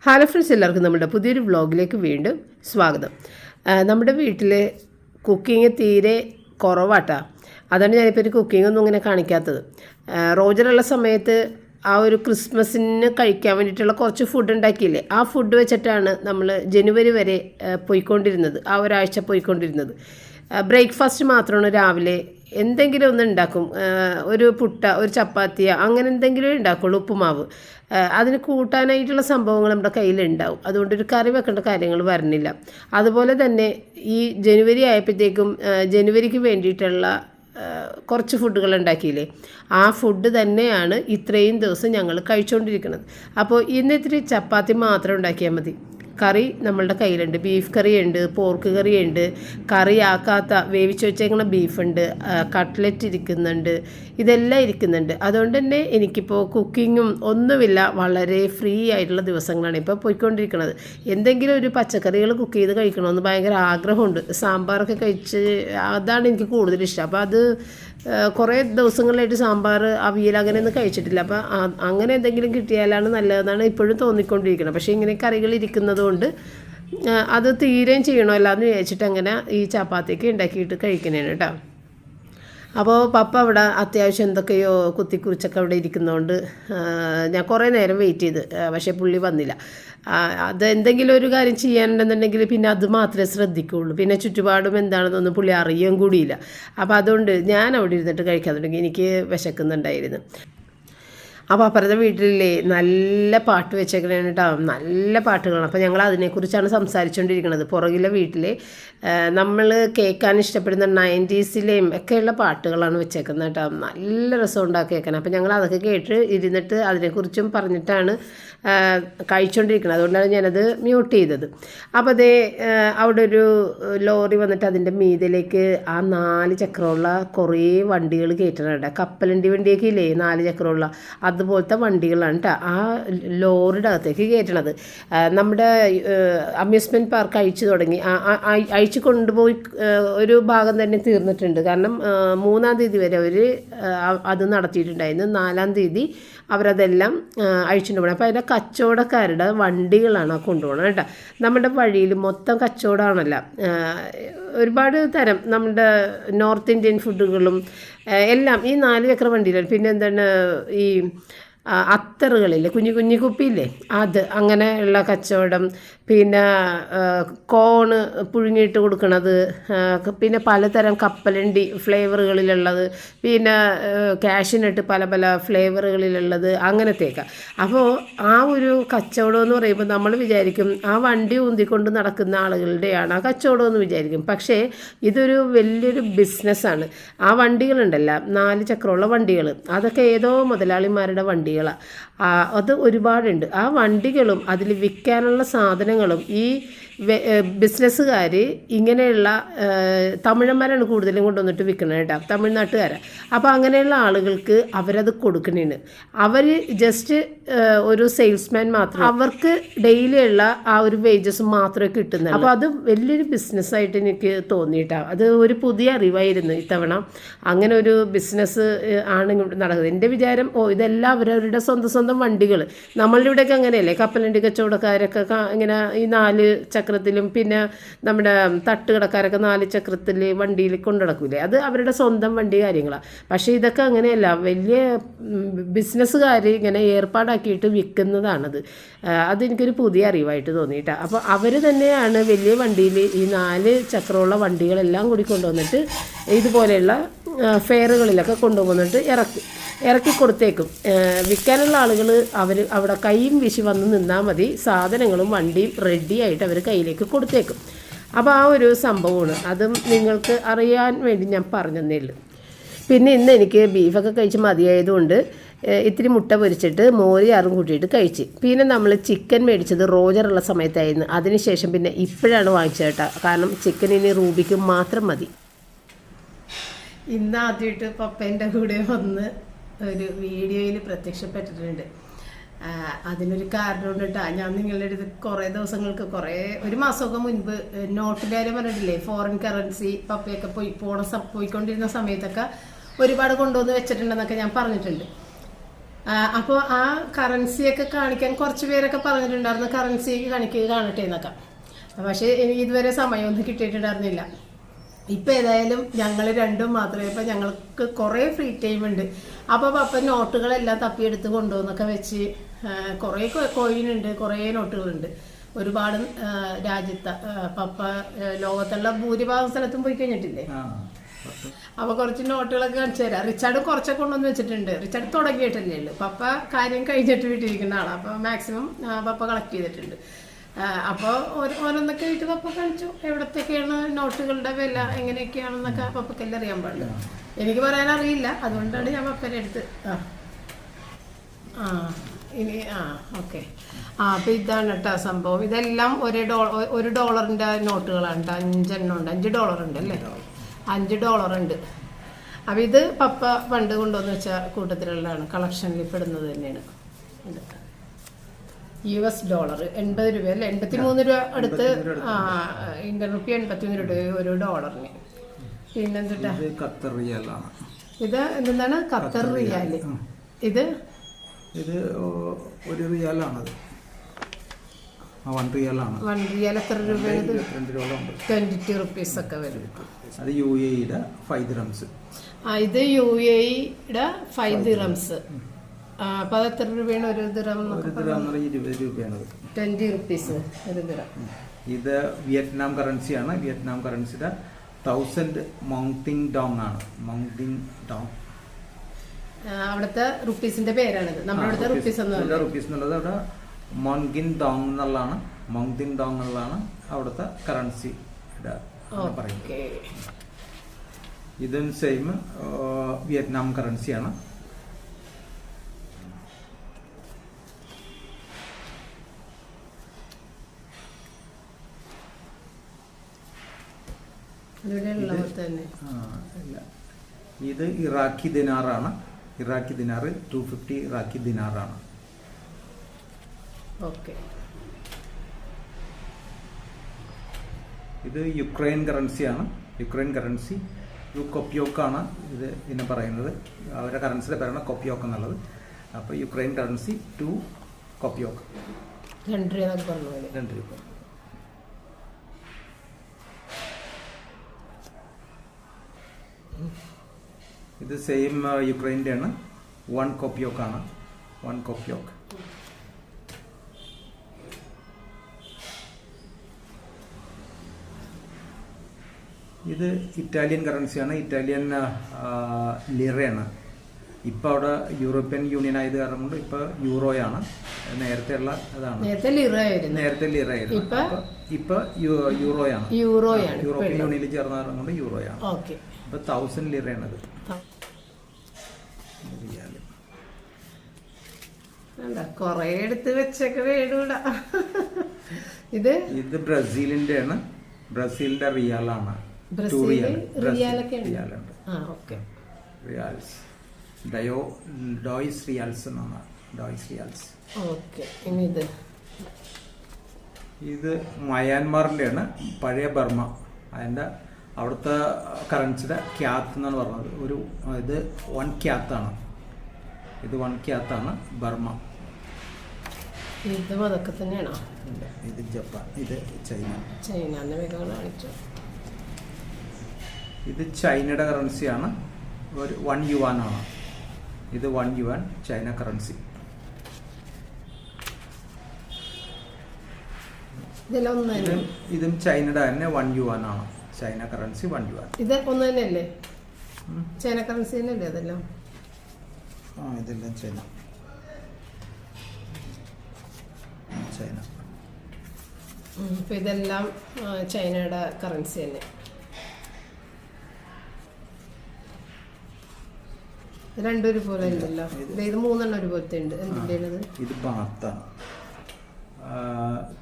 Hello friends, എല്ലാവർക്കും നമ്മുടെ പുതിയൊരു വ്ളോഗിലേക്ക് വീണ്ടും സ്വാഗതം. നമ്മുടെ വീട്ടിൽ കുക്കിംഗ് തീരെ കുറവാട്ടാ. അതാണ് ഞാനിപ്പോൾ ഒരു കുക്കിങ്ങൊന്നും ഇങ്ങനെ കാണിക്കാത്തത്. റോജറുള്ള സമയത്ത് ആ ഒരു ക്രിസ്മസിന് കഴിക്കാൻ വേണ്ടിയിട്ടുള്ള കുറച്ച് ഫുഡ് ഉണ്ടാക്കിയില്ലേ, ആ ഫുഡ് വെച്ചിട്ടാണ് നമ്മൾ ജനുവരി വരെ പോയിക്കൊണ്ടിരുന്നത്, ആ ഒരാഴ്ച പോയിക്കൊണ്ടിരുന്നത്. ബ്രേക്ക്ഫാസ്റ്റ് മാത്രമാണ് രാവിലെ എന്തെങ്കിലും ഒന്ന് ഉണ്ടാക്കും. ഒരു പുട്ട, ഒരു ചപ്പാത്തിയ, അങ്ങനെ എന്തെങ്കിലും ഉണ്ടാക്കുള്ളൂ, ഉപ്പുമാവ്. അതിന് കൂട്ടാനായിട്ടുള്ള സംഭവങ്ങൾ നമ്മുടെ കയ്യിലുണ്ടാവും. അതുകൊണ്ടൊരു കറി വെക്കേണ്ട കാര്യങ്ങൾ വരണില്ല. അതുപോലെ തന്നെ ഈ ജനുവരി ആയപ്പോഴത്തേക്കും ജനുവരിക്ക് വേണ്ടിയിട്ടുള്ള കുറച്ച് ഫുഡുകൾ ഉണ്ടാക്കിയില്ലേ, ആ ഫുഡ് തന്നെയാണ് ഇത്രയും ദിവസം ഞങ്ങൾ കഴിച്ചുകൊണ്ടിരിക്കുന്നത്. അപ്പോൾ ഇന്ന് ഇത്തിരി ചപ്പാത്തി മാത്രം ഉണ്ടാക്കിയാൽ മതി. കറി നമ്മളുടെ കയ്യിലുണ്ട്. ബീഫ് കറിയുണ്ട്, പോർക്ക് കറിയുണ്ട്, കറിയാക്കാത്ത വേവിച്ച് വെച്ചേക്കുന്ന ബീഫുണ്ട്, കട്ട്ലറ്റ് ഇരിക്കുന്നുണ്ട്, ഇതെല്ലാം ഇരിക്കുന്നുണ്ട്. അതുകൊണ്ട് തന്നെ എനിക്കിപ്പോൾ കുക്കിങ്ങും ഒന്നുമില്ല, വളരെ ഫ്രീ ആയിട്ടുള്ള ദിവസങ്ങളാണ് ഇപ്പോൾ പോയിക്കൊണ്ടിരിക്കുന്നത്. എന്തെങ്കിലും ഒരു പച്ചക്കറികൾ കുക്ക് ചെയ്ത് കഴിക്കണമെന്ന് ഭയങ്കര ആഗ്രഹമുണ്ട്. സാമ്പാറൊക്കെ കഴിച്ച് അതാണ് എനിക്ക് കൂടുതൽ ഇഷ്ടം. അപ്പോൾ അത് കുറേ ദിവസങ്ങളിലായിട്ട് സാമ്പാർ, അവിയൽ അങ്ങനെയൊന്നും കഴിച്ചിട്ടില്ല. അപ്പോൾ അങ്ങനെ എന്തെങ്കിലും കിട്ടിയാലാണ് നല്ലതെന്നാണ് ഇപ്പോഴും തോന്നിക്കൊണ്ടിരിക്കുന്നത്. പക്ഷേ ഇങ്ങനെ കറികൾ ഇരിക്കുന്നതുകൊണ്ട് അത് തീരെയും ചെയ്യണമല്ലോ എന്ന് വിചാരിച്ചിട്ട് അങ്ങനെ ഈ ചപ്പാത്തിയൊക്കെ ഉണ്ടാക്കിയിട്ട് കഴിക്കണേന് കേട്ടോ. അപ്പോൾ പപ്പ അവിടെ അത്യാവശ്യം എന്തൊക്കെയോ കുത്തിക്കുറിച്ചൊക്കെ അവിടെ ഇരിക്കുന്നതുകൊണ്ട് ഞാൻ കുറേ നേരം വെയിറ്റ് ചെയ്ത്, പക്ഷേ പുള്ളി വന്നില്ല. അത് എന്തെങ്കിലും ഒരു കാര്യം ചെയ്യാനുണ്ടെന്നുണ്ടെങ്കിൽ പിന്നെ അത് മാത്രമേ ശ്രദ്ധിക്കുകയുള്ളൂ. പിന്നെ ചുറ്റുപാടും എന്താണെന്നൊന്നും പുള്ളി അറിയാൻ കൂടിയില്ല. അപ്പോൾ അതുകൊണ്ട് ഞാൻ അവിടെ ഇരുന്നിട്ട് കഴിക്കാൻ തുടങ്ങി. എനിക്ക് വിശക്കുന്നുണ്ടായിരുന്നു. അപ്പോൾ അപ്പുറത്തെ വീട്ടിലെ നല്ല പാട്ട് വെച്ചേക്കണേ കേട്ടോ, നല്ല പാട്ടുകളാണ്. അപ്പോൾ ഞങ്ങൾ അതിനെക്കുറിച്ചാണ് സംസാരിച്ചുകൊണ്ടിരിക്കുന്നത്. പുറകിലെ വീട്ടിൽ നമ്മൾ കേൾക്കാൻ ഇഷ്ടപ്പെടുന്ന 90s ഒക്കെയുള്ള പാട്ടുകളാണ് വെച്ചേക്കുന്നത് കേട്ടോ. നല്ല രസമുണ്ടാക്കി കേൾക്കാൻ. അപ്പോൾ ഞങ്ങൾ അതൊക്കെ കേട്ട് ഇരുന്നിട്ട് അതിനെക്കുറിച്ചും പറഞ്ഞിട്ടാണ് കഴിച്ചുകൊണ്ടിരിക്കുന്നത്. അതുകൊണ്ടാണ് ഞാനത് മ്യൂട്ട് ചെയ്തത്. അപ്പോൾ അതേ അവിടെ ഒരു ലോറി വന്നിട്ട് അതിൻ്റെ മീതിലേക്ക് ആ 4 ചക്രമുള്ള കുറേ വണ്ടികൾ കയറ്റണുണ്ട്. കപ്പലണ്ടി വണ്ടിയൊക്കെ ഇല്ലേ, 4 ചക്രമുള്ള അതുപോലത്തെ വണ്ടികളാണ് കേട്ടോ ആ ലോറിയുടെ അകത്തേക്ക് കയറ്റണത്. നമ്മുടെ അമ്യൂസ്മെൻറ്റ് പാർക്ക് അഴിച്ചു തുടങ്ങി. അഴിച്ചു കൊണ്ടുപോയി ഒരു ഭാഗം തന്നെ തീർന്നിട്ടുണ്ട്. കാരണം 3-ാം തീയതി വരെ അവർ അത് നടത്തിയിട്ടുണ്ടായിരുന്നു. 4-ാം തീയതി അവരതെല്ലാം അഴിച്ചുകൊണ്ട് പോകണം. അപ്പോൾ അതിൻ്റെ കച്ചവടക്കാരുടെ വണ്ടികളാണ് കൊണ്ടുപോകണം കേട്ടോ. നമ്മുടെ വഴിയിൽ മൊത്തം കച്ചവടമാണല്ലോ. ഒരുപാട് തരം നമ്മുടെ നോർത്ത് ഇന്ത്യൻ ഫുഡുകളും എല്ലാം ഈ 4 ചക്ര വണ്ടിയിലാണ്. പിന്നെ എന്താണ് ഈ അത്തറുകളില്ലേ, കുഞ്ഞു കുഞ്ഞു കുപ്പിയില്ലേ, അത് അങ്ങനെയുള്ള കച്ചവടം. പിന്നെ കോണ് പുഴുങ്ങിയിട്ട് കൊടുക്കണത്, പിന്നെ പലതരം കപ്പലണ്ടി ഫ്ലേവറുകളിലുള്ളത്, പിന്നെ കാഷ്യൂനട്ട് പല പല ഫ്ലേവറുകളിലുള്ളത്, അങ്ങനത്തെയൊക്കെ. അപ്പോൾ ആ ഒരു കച്ചവടം എന്ന് പറയുമ്പോൾ നമ്മൾ വിചാരിക്കും ആ വണ്ടി ഊന്തിക്കൊണ്ട് നടക്കുന്ന ആളുകളുടെയാണ് ആ കച്ചവടം എന്ന് വിചാരിക്കും. പക്ഷേ ഇതൊരു വലിയൊരു ബിസിനസ്സാണ്. ആ വണ്ടികളുണ്ടല്ലോ, 4 ചക്രമുള്ള വണ്ടികൾ, അതൊക്കെ ഏതോ മുതലാളിമാരുടെ വണ്ടികളാണ്. അത് ഒരുപാടുണ്ട്. ആ വണ്ടികളും അതിൽ വിൽക്കാനുള്ള സാധനങ്ങളും ഈ ബിസിനസ്സുകാർ ഇങ്ങനെയുള്ള തമിഴന്മാരാണ് കൂടുതലും കൊണ്ടുവന്നിട്ട് വിൽക്കുന്നത് കേട്ടോ, തമിഴ്നാട്ടുകാരാണ്. അപ്പോൾ അങ്ങനെയുള്ള ആളുകൾക്ക് അവരത് കൊടുക്കണേന് അവർ ജസ്റ്റ് ഒരു സെയിൽസ്മാൻ മാത്രം, അവർക്ക് ഡെയിലിയുള്ള ആ ഒരു വേജസ് മാത്രമേ കിട്ടുന്നത്. അപ്പോൾ അത് വലിയൊരു ബിസിനസ്സായിട്ട് എനിക്ക് തോന്നിയിട്ടാണ്. അത് ഒരു പുതിയ അറിവായിരുന്നു ഇത്തവണ. അങ്ങനെ ഒരു ബിസിനസ് ആണ് നടക്കുന്നത്. എൻ്റെ വിചാരം ഇതെല്ലാം അവരവരുടെ സ്വന്തം വണ്ടികൾ. നമ്മളുടെ ഇവിടെയൊക്കെ അങ്ങനെയല്ലേ, കപ്പലണ്ടി കച്ചവടക്കാരൊക്കെ ഇങ്ങനെ ഈ 4 ചക്രത്തിലും, പിന്നെ നമ്മുടെ തട്ടുകടക്കാരൊക്കെ 4 ചക്രത്തിൽ വണ്ടിയിൽ കൊണ്ടു നടക്കൂലേ, അത് അവരുടെ സ്വന്തം വണ്ടി കാര്യങ്ങളാണ്. പക്ഷേ ഇതൊക്കെ അങ്ങനെയല്ല, വലിയ ബിസിനസ്സുകാർ ഇങ്ങനെ ഏർപ്പാടാക്കിയിട്ട് വിൽക്കുന്നതാണത്. അതെനിക്കൊരു പുതിയ അറിവായിട്ട് തോന്നിയിട്ടാണ്. അപ്പോൾ അവർ തന്നെയാണ് വലിയ വണ്ടിയിൽ ഈ 4 ചക്രമുള്ള വണ്ടികളെല്ലാം കൂടി കൊണ്ടുവന്നിട്ട് ഇതുപോലെയുള്ള ഫെയറുകളിലൊക്കെ കൊണ്ടുവന്നിട്ട് ഇറക്കി കൊടുത്തേക്കും. വിൽക്കാനുള്ള ആളുകൾ അവർ അവിടെ കൈയും വീശി വന്ന് നിന്നാൽ മതി, സാധനങ്ങളും വണ്ടിയും റെഡിയായിട്ട് അവർ കയ്യിലേക്ക് കൊടുത്തേക്കും. അപ്പോൾ ആ ഒരു സംഭവമാണ്. അതും നിങ്ങൾക്ക് അറിയാൻ വേണ്ടി ഞാൻ പറഞ്ഞതേ ഉള്ളൂ. പിന്നെ ഇന്ന് എനിക്ക് ബീഫൊക്കെ കഴിച്ച് മതിയായതുകൊണ്ട് ഇത്തിരി മുട്ട പൊരിച്ചിട്ട് മോര് കൂട്ടിയിട്ട് കഴിച്ച്. പിന്നെ നമ്മൾ ചിക്കൻ മേടിച്ചത് റോജറുള്ള സമയത്തായിരുന്നു. അതിനുശേഷം പിന്നെ ഇപ്പോഴാണ് വാങ്ങിച്ചത് കേട്ടോ. കാരണം ചിക്കൻ ഇനി റൂബിക്ക് മാത്രം മതി. ഇന്ന് ആദ്യമായിട്ട് പപ്പേൻ്റെ കൂടെ വന്ന് ഒരു വീഡിയോയിൽ പ്രത്യക്ഷപ്പെട്ടിട്ടുണ്ട്. അതിനൊരു കാരണമുണ്ട് കേട്ടോ. ഞാൻ നിങ്ങളുടെ അടുത്ത് കുറേ ദിവസങ്ങൾക്ക് ഒരു മാസമൊക്കെ മുൻപ് നോട്ടിൻ്റെ കാര്യം പറഞ്ഞിട്ടില്ലേ, ഫോറിൻ കറൻസി പപ്പയൊക്കെ പോയിക്കൊണ്ടിരുന്ന സമയത്തൊക്കെ ഒരുപാട് കൊണ്ടുവന്ന് വെച്ചിട്ടുണ്ടെന്നൊക്കെ ഞാൻ പറഞ്ഞിട്ടുണ്ട്. അപ്പോൾ ആ കറൻസിയൊക്കെ കാണിക്കാൻ കുറച്ച് പേരൊക്കെ പറഞ്ഞിട്ടുണ്ടായിരുന്നു, കറൻസി കാണട്ടെ എന്നൊക്കെ. പക്ഷേ എനിക്ക് ഇതുവരെ സമയമൊന്നും കിട്ടിയിട്ടുണ്ടായിരുന്നില്ല. ഇപ്പം ഏതായാലും ഞങ്ങൾ രണ്ടും മാത്രമേ, ഇപ്പം ഞങ്ങൾക്ക് കുറേ ഫ്രീ ടൈം ഉണ്ട്. അപ്പോൾ പപ്പ നോട്ടുകളെല്ലാം തപ്പിയെടുത്ത് കൊണ്ടുവന്നൊക്കെ വെച്ച് കുറേ കോയിനുണ്ട്, കുറേ നോട്ടുകളുണ്ട്. ഒരുപാട് രാജ്യത്ത് പപ്പ ലോകത്തുള്ള ഭൂരിഭാഗം സ്ഥലത്തും പോയി കഴിഞ്ഞിട്ടില്ലേ. അപ്പോൾ കുറച്ച് നോട്ടുകളൊക്കെ കാണിച്ചു തരാം. റിച്ചാർഡ് കുറച്ചൊക്കെ കൊണ്ടുവന്ന് വെച്ചിട്ടുണ്ട്. റിച്ചാർഡ് തുടങ്ങിയിട്ടല്ലേ ഉള്ളൂ. പപ്പ കാര്യം കഴിഞ്ഞിട്ട് വീട്ടിലിരിക്കുന്ന ആളാണ്. അപ്പോൾ മാക്സിമം പപ്പ കളക്ട് ചെയ്തിട്ടുണ്ട്. അപ്പോൾ ഓരോന്നൊക്കെ ആയിട്ട് പപ്പ കാണിച്ചു എവിടത്തൊക്കെയാണ് നോട്ടുകളുടെ വില എങ്ങനെയൊക്കെയാണെന്നൊക്കെ പപ്പക്കെല്ലാം അറിയാൻ പാടില്ല. എനിക്ക് പറയാൻ അറിയില്ല, അതുകൊണ്ടാണ് ഞാൻ പപ്പനെ എടുത്ത് ഇനി ഓക്കെ. അപ്പോൾ ഇതാണ് കേട്ടോ സംഭവം. ഇതെല്ലാം $1 നോട്ടുകളാണ് കേട്ടോ. 5 എണ്ണം ഉണ്ട്. $5 ഉണ്ട് അല്ലേ? $5 ഉണ്ട്. അപ്പം ഇത് പപ്പ പണ്ട് കൊണ്ടുവന്ന് വെച്ച കൂട്ടത്തിലുള്ളതാണ്, കളക്ഷനിൽ പെടുന്നത് തന്നെയാണ്. ഇത് US ഡോളർ 80 രൂപ അല്ലേ? 83 രൂപ അടുത്ത്. ഇന്ത്യൻ റുപ്പി 81 രൂപ ഒരു ഡോളറിന്. പിന്നെന്താ ഇത് എന്താണ്? Qatar riyal. ഇത് ഒരു റിയാലാണത്. 1 റിയാലാണ്. 1 റിയാൽ എത്ര രൂപയാണ്? 22 റുപ്പീസ് ഒക്കെ വരും. അത് UAE-യുടെ 5 ദിർഹംസ്. ഇത് UAE-യുടെ 5 ദിർഹംസ്. അപ്പോൾ അത് എത്ര രൂപയാണ് ഒരു ദിർഹം? 20 രൂപയാണ്. 20 റുപ്പീസ് ഒരു ദിർഹം. ഇത് വിയറ്റ്നാം കറൻസിയാണ്. വിയറ്റ്നാം കറൻസിയുടെ 1000 മോങ്തിങ് ഡോങ് ആണ്. മോങ്തിങ് ഡോങ് അവിടുത്തെ റുപ്പീസിന്റെ പേരാണിത്. നമ്മുടെ അവിടുത്തെ റുപ്പീസ് എന്നുള്ളത് അവിടെ മോൺഗിൻ ഡോങ് എന്നുള്ളതാണ്. മോങ്തിങ് ഡോങ് എന്നുള്ളതാണ് അവിടുത്തെ കറൻസി പറയുന്നത്. ഇതും സെയിം വിയറ്റ്നാം കറൻസിയാണ്. ഇത് ഇറാഖി ദിനാറാണ്. ഇറാഖി ദിനാർ 250 ഇറാഖി ദിനാറാണ്. ഇത് യുക്രൈൻ കറൻസിയാണ്. യുക്രൈൻ കറൻസി കൊപ്യോക്കാണ് ഇതിനെ പറയുന്നത്. അവരുടെ കറൻസിയുടെ പേരാണ് കൊപ്യോക്ക് എന്നുള്ളത്. അപ്പോൾ യുക്രൈൻ കറൻസി 2 കൊപ്യോക്ക് 2 രൂപ. ഇത് സെയിം യുക്രൈൻ്റെ ആണ്. 1 കൊപ്യോക്കാണ്. 1 കൊപ്യോക്ക്. ഇത് ഇറ്റാലിയൻ കറൻസിയാണ്. ഇറ്റാലിയൻ ലിറയാണ്. ഇപ്പം അവിടെ യൂറോപ്യൻ യൂണിയൻ ആയത് കാരണം കൊണ്ട് ഇപ്പൊ യൂറോയാണ്. നേരത്തെ ഉള്ള അതാണ്. നേരത്തെ ലിറ ആയിരുന്നു. ഇപ്പൊ യൂറോയാണ്. യൂറോപ്യൻ യൂണിയനിൽ ചേർന്ന കാരണം കൊണ്ട് യൂറോയാണ്. ഇപ്പൊ 1000 ലിറയാണത്. കൊറേ എടുത്ത് വെച്ചൊക്കെ വേടൂട. ഇത് ബ്രസീലിന്റെ ആണ്. ബ്രസീലിന്റെ റിയാലാണ്. റിയാൽസ് ഡോയ്സ് റിയാൽസ് എന്നാണ്. ഡോയ്സ് റിയാൽസ്. ഇത് മയാൻമാറിന്റെ ആണ്. പഴയ ബർമ്മ. അതിന്റെ അവിടുത്തെ കറൻസിയുടെ ക്യാത്ത് എന്നാണ് പറഞ്ഞത്. ഇത് 1 ക്യാത്താണ്. ഇത് 1 ക്യാത്താണ് ബർമ്മ. ഇത് അതൊക്കെ തന്നെയാണോ? ഇത് ജപ്പാൻ. ഇത് ചൈന. ഇത് ചൈനയുടെ കറൻസിയാണ്. 1 യുവാൻ ആണ്. ഇത് 1 യുവാൻ ചൈന കറൻസി. ഇതും ചൈനയുടെ തന്നെ 1 യുവാൻ ആണ്. China currency 1 yuan. ഇത് ഒന്ന് തന്നെയല്ലേ? ചൈന കറൻസി തന്നെയല്ലേ അതെല്ലാം? ഇതെല്ലാം ചൈന. ഇതെല്ലാം ചൈനയുടെ കറൻസി തന്നെ. രണ്ടും ഒരുപോലെ ഉണ്ടല്ലോ. ഇത് 3 എണ്ണം ഒരുപോലത്തെ ഉണ്ട്. എന്തിൻ്റെത്? ഇത് ബാത്താണ്.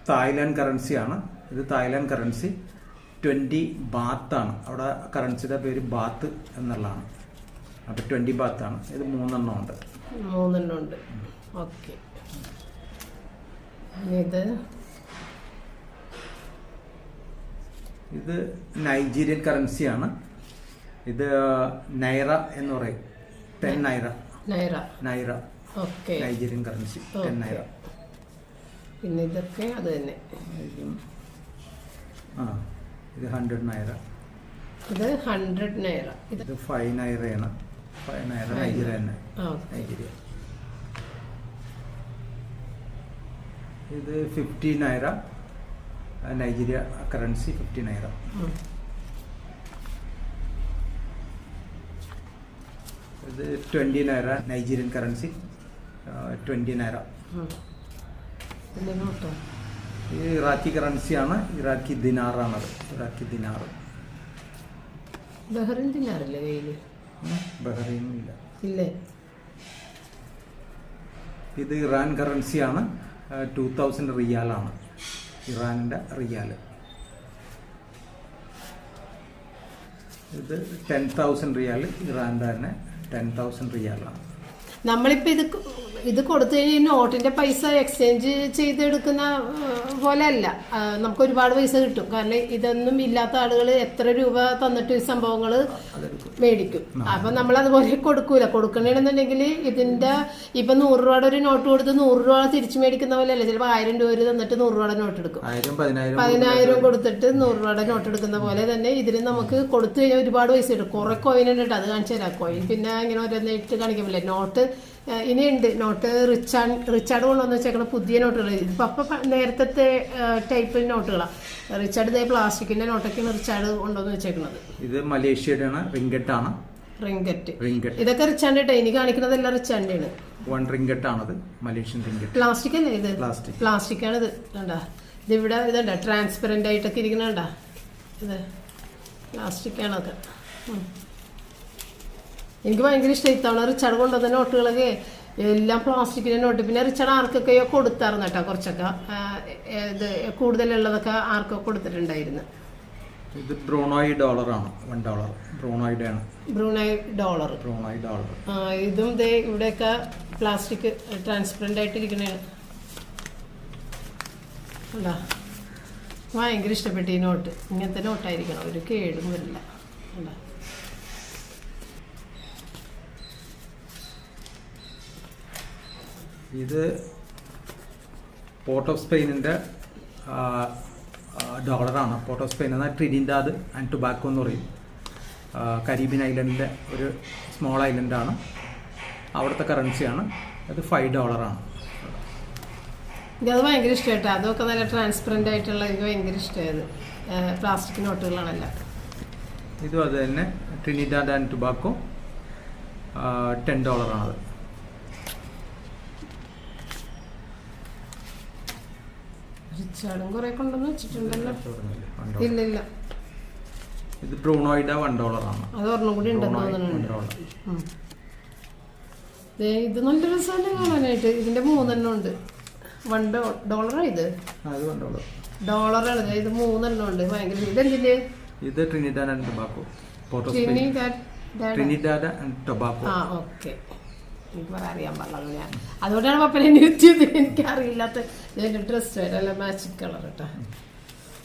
തായ്ലാൻഡ് കറൻസിയാണ്. ഇത് തായ്ലാൻഡ് കറൻസി 20 ബാത്താണ്. അവിടെ കറൻസിയുടെ പേര് ബാത്ത് എന്നുള്ളതാണ്. അപ്പോൾ 20 ബാത്താണ്. ഇത് 3 എണ്ണം ഉണ്ട്. 3 എണ്ണം ഉണ്ട്. ഓക്കെ. ഇത് നൈജീരിയൻ കറൻസിയാണ്. ഇത് നൈറ എന്ന് പറയും. 10 Naira. Okay. Nigerian currency 10 naira. പിന്നെ ഇതൊക്കെ അത് തന്നെ. ഇത് 100 naira. ഇത് 100 naira. ഇത് 5 nairയാണ്. 5 naira നൈജീരിയ തന്നെ. നൈജീരിയ. ഇത് 50 naira. Nigeria currency 50 naira. ഇത് 20 naira നൈജീരിയൻ കറൻസി 20 naira. ഇത് ഇറാഖി കറൻസിയാണ്. ഇറാഖി ദിനാറാണത്. ഇറാഖി ദിനാർ. ബഹ്റൈൻ ദിനാറില്ലേ കയ്യില്? ബഹ്റൈനും ഇല്ല. ഇല്ലേ? ഇത് ഇറാൻ കറൻസിയാണ്. 2000 റിയാലാണ്. ഇറാനിൻ്റെ റിയാല്. ഇത് 10,000 റിയാൽ. ഇറാൻ്റെ തന്നെ 10,000 റിയാലാണ്. നമ്മളിപ്പോൾ ഇത് കൊടുത്തു കഴിഞ്ഞാൽ നോട്ടിന്റെ പൈസ എക്സ്ചേഞ്ച് ചെയ്തെടുക്കുന്ന പോലെ അല്ല, നമുക്ക് ഒരുപാട് പൈസ കിട്ടും. കാരണം ഇതൊന്നും ഇല്ലാത്ത ആളുകൾ എത്ര രൂപ തന്നിട്ട് ഈ സംഭവങ്ങൾ മേടിക്കും. അപ്പൊ നമ്മൾ അതുപോലെ കൊടുക്കൂല. കൊടുക്കണമെന്നുണ്ടെങ്കിൽ ഇതിന്റെ ഇപ്പൊ 100 രൂപയുടെ ഒരു നോട്ട് കൊടുത്ത് 100 രൂപ തിരിച്ചു മേടിക്കുന്ന പോലെ അല്ല. ചിലപ്പോൾ 1000 രൂപ തന്നിട്ട് 100 രൂപയുടെ നോട്ട് എടുക്കും. 10,000 കൊടുത്തിട്ട് 100 രൂപയുടെ നോട്ട് എടുക്കുന്ന പോലെ തന്നെ ഇതിന് നമുക്ക് കൊടുത്തു കഴിഞ്ഞാൽ ഒരുപാട് പൈസ കിട്ടും. കുറെ കോയിൻ ഉണ്ട് കേട്ടോ, അത് കാണിച്ചു തരാം. കോയിൻ പിന്നെ ഇങ്ങനെ ഓരോന്നായിട്ട് കാണിക്കാൻ പറ്റില്ല. നോട്ട് ഇനിയുണ്ട്. നോട്ട് റിച്ചാർഡ് കൊണ്ടുവന്ന് വെച്ചേക്കണ പുതിയ നോട്ടുകൾ. ഇപ്പം നേരത്തെ ടൈപ്പ് നോട്ടുകളാണ്. റിച്ചാർഡ് ഇതേ പ്ലാസ്റ്റിക്കിന്റെ നോട്ടൊക്കെയാണ് റിച്ചാർഡ് കൊണ്ടുവന്ന് വെച്ചേക്കുന്നത്. ഇത് മലേഷ്യയുടെ റിംഗറ്റ്. ഇതൊക്കെ റിച്ചാർഡ് കേട്ടോ. ഇനി കാണിക്കുന്നതെല്ലാം റിച്ചാർഡിന്റെ ആണ്. 1 റിംഗറ്റ് ആണത്. Malaysian ringgit. പ്ലാസ്റ്റിക് അല്ലേ ഇത്? പ്ലാസ്റ്റിക് ആണ് ഇത്. കണ്ടാ ഇതിവിടെ ഇതണ്ട ട്രാൻസ്പെറന്റ് ആയിട്ടൊക്കെ ഇരിക്കണണ്ട. ഇത് പ്ലാസ്റ്റിക് ആണൊക്കെ. എനിക്ക് ഭയങ്കര ഇഷ്ടമായി. ഇത്തവണ റിച്ചാർഡ് കൊണ്ടുവന്ന നോട്ടുകളൊക്കെ എല്ലാം പ്ലാസ്റ്റിക്കിന്റെ നോട്ട്. പിന്നെ റിച്ചാർഡ് ആർക്കൊക്കെയോ കൊടുത്തായിരുന്നു കേട്ടോ. കുറച്ചൊക്കെ ഇത് കൂടുതലുള്ളതൊക്കെ ആർക്കൊക്കെ കൊടുത്തിട്ടുണ്ടായിരുന്നു. ഇത് ബ്രൂണോയ് ഡോളറാണ്. $1. ബ്രൂണോയുടെ ആണ്. ബ്രൂണോയ് ഡോളർ. ഇതും ദേ ഇവിടെയൊക്കെ പ്ലാസ്റ്റിക് ട്രാൻസ്പെറന്റ് ആയിട്ട് ഇരിക്കണേണ്. അല്ല ഭയങ്കര ഇഷ്ടപ്പെട്ടു ഈ നോട്ട്. ഇങ്ങനത്തെ നോട്ടായിരിക്കണം, ഒരു കേടും വരില്ല. അല്ല ഇത് പോർട്ട് ഓഫ് സ്പെയിനിൻ്റെ ഡോളറാണ്. പോർട്ട് ഓഫ് സ്പെയിൻ എന്നാൽ ട്രിനിഡാഡ് ആൻഡ് ടൊബാക്കോ എന്ന് പറയും. കരീബിയൻ ഐലൻഡിലെ ഒരു സ്മോൾ ഐലൻഡാണ്. അവിടുത്തെ കറൻസിയാണ്. അത് $5. എനിക്കത് ഭയങ്കര ഇഷ്ടമായിട്ടോ. അതൊക്കെ നല്ല ട്രാൻസ്പെറൻ്റ് ആയിട്ടുള്ള എനിക്ക് ഭയങ്കര ഇഷ്ടമായത്. പ്ലാസ്റ്റിക് നോട്ടുകളാണല്ല. ഇതും അത് തന്നെ. ട്രിനിഡാഡ് ആൻഡ് ടൊബാക്കോ $10 ആണത്. റിച്ചാർഡും കുറെ കൊണ്ടുവന്ന് വെച്ചിട്ടുണ്ടല്ലോ. ഇല്ല ഇത് ബ്രൂണോയുടെ $1 ആണ്. അത് ഒരെണ്ണം കൂടി ഉണ്ടെന്ന് തോന്നുന്നുണ്ട്. ഇത് നല്ല രസമല്ലേ കാണാനായിട്ട്. ഇതിന്റെ 3 എണ്ണം ഉണ്ട്. $1 ഇത് ഡോളറാണ്. ഇത് 3 എണ്ണം ഉണ്ട്. ഭയങ്കര ഇതെന്തിന്റെ? ഇത് ട്രിനിഡാഡ് ആൻഡ് ടൊബാക്കോ. ഓക്കെ. എനിക്ക് പറയാൻ അറിയാൻ പാടില്ല ഞാൻ. അതുകൊണ്ടാണ് പപ്പനെ നിർത്തിയത്. എനിക്കറിയില്ലാത്ത ഡ്രസ് അല്ല മാച്ചിങ് കളർ കേട്ടോ.